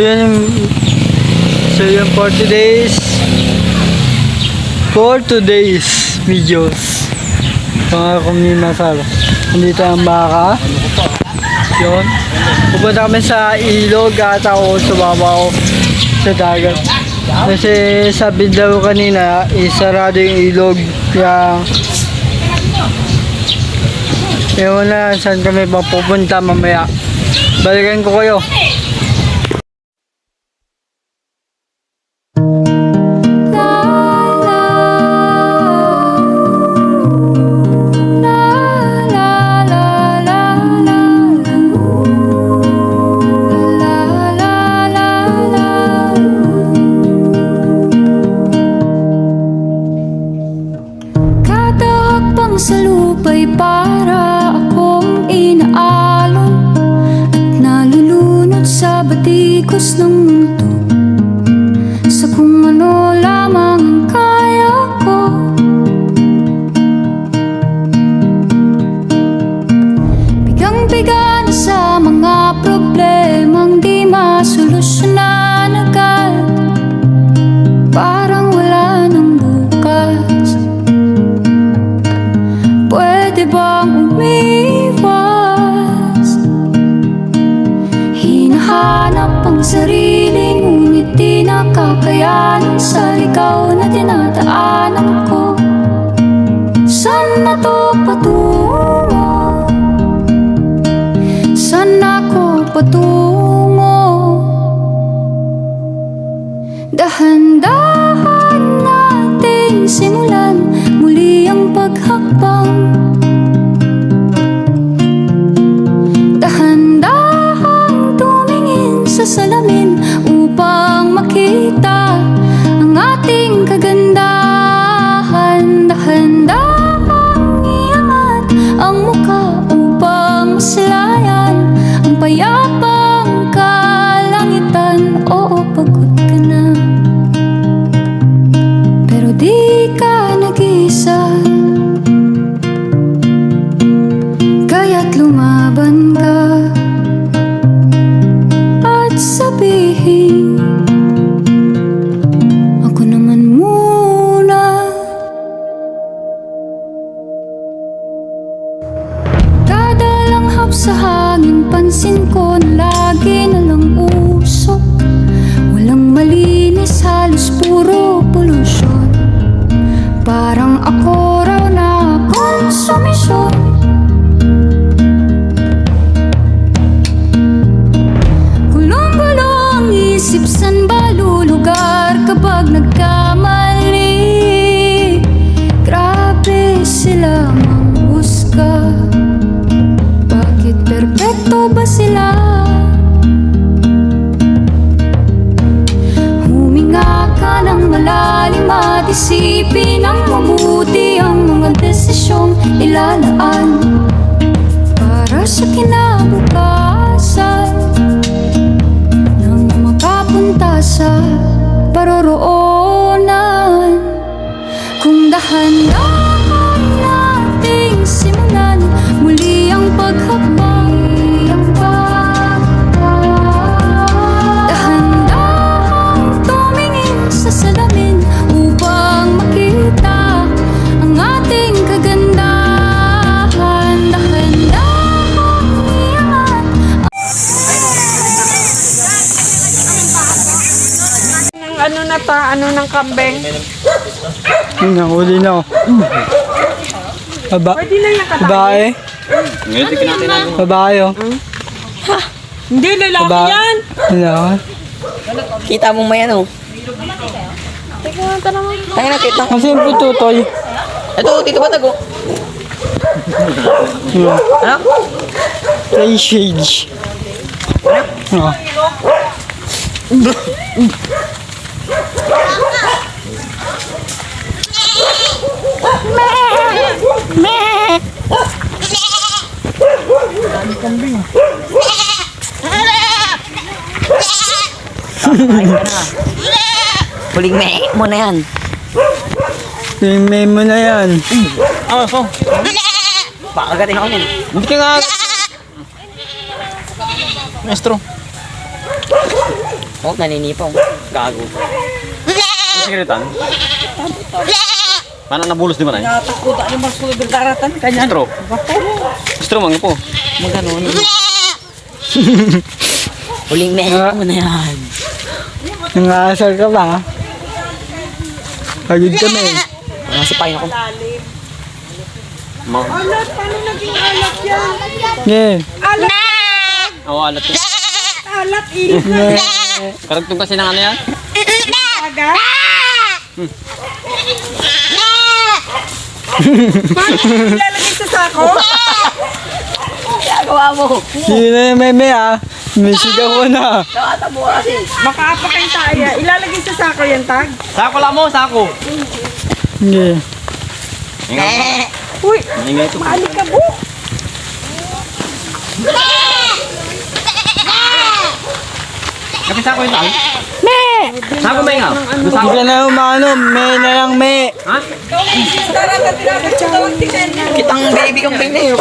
yun for today's videos. Pangako ni Masal. Andito ang baka. Yun. Pupunta kami sa ilog at ako sumama ako sa dagat. Kasi sabi daw kanina, isarado yung ilog. Kaya ewan na saan kami pupunta mamaya. Balikan ko kayo. Sa lupa'y para akong inaalon at nalulunod sa batikos ng mundo, sa kung ano lamang ang kaya ko. Bigang-biga na sa mga problemang di masolusyonan agad, parang wala nang bukas. Pwede bang umiwas? Hinahanap ang sarili, ngunit di nakakayanan sa ligaw na dinadaanan ko. Saan na to patungo? Saan ako patungo? Dahan-dahan nating simulan muli ang paghakbang. Dahan-dahan tumingin sa salamin upang makita ang ating kagandahan. Dahan-dahan iangat ang mukha upang maslayan ang payapang kalangitan. Oo, pagod ka na, pero di ka nag-isa, kaya't lumaban ka at sabihin, ako naman muna. Kada langhap sa hangin, pansin ko na lagi na lang usok. Walang malinis, halos puro polusyon. Parang ako raw na konsumisyon. Gulong-gulo ang isip, san ba lulugar kapag nagkamali? Grabe sila manghusga. Bakit perpekto ba sila? Huminga ka ng malalim at isipin ng mabuti ang mga desisyong ilalaan para sa kinabukasan, nang makapunta sa paroroonan. Kung dahan-dahan nating simulan muli ang paghakbang. Dahan-dahan tumingin sa salamin upang makita ang ating kagandahan. Dahan-dahan iangat. Ano na ta? Ano ng kambing? Yun, huli na ako. Pwede na yung katay. Babae. Babae, oh. Hindi, lalaki Babae. yan. Lalaki. Kita mo mayan, oh. Tayo na, kita. Kasi yung pututoy. Ito, dito ba tago? Yun. Ano? Play shades. Oh. Huling me mo na yan. Yung memo na yan. Baka agatin ako yan. Hindi ka nga. Maestro. Oh, naninipaw. Gago. Sikretan. Paano nabulos di man ay? Natakuta ni mas sulod daratan kanya. Stro. Stro man po. Maganon. Huling mekmo mo na yan. Nangasal ka ba? Pagod kami. Nasipayin ako. Alat, paano naging alat yan? Ngayon. Alat, Oo, alat ko. alat, ilit Karagtong kasi ng ano yan? aga. Paano ilalagay sa sako? Gagawa mo. Hindi na yung meme ah. May sigaw ko na. Nakatabo kasi. Makaapakay tayo. Ilalagay sa sako yan, tag. Sako lang mo, sako. Hindi. Uy, Ingay ito. maalikabok. Kapit sako yun lang? Sako may nga. Hindi ka na umano. May na lang may. Ha? Kitang baby kang ping na yun.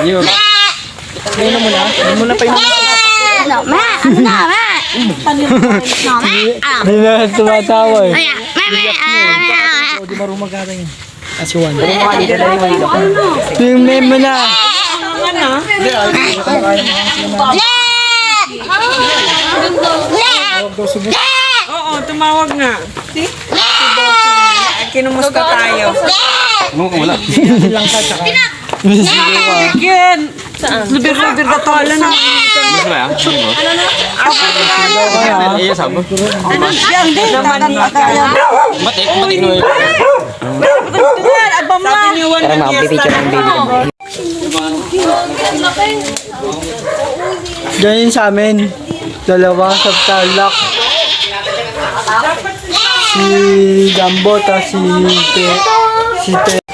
Yun. Ano, ma? Ano na, ma? No, ma? Hindi na tumatawa eh. Ayan, ma? Yung meme na. Oo, tumawag nga. Si kinumusta tayo. Ano kung wala? Again. Lubir-lubir ka to. Alam na. Gusto ba yan? Iya, sabo. Batik, batik no. Sabi niyo, one Tara, makapipicture ng baby. Ganyan sa amin. Dalawa sa Tarlac. Si Gambo ta si Te.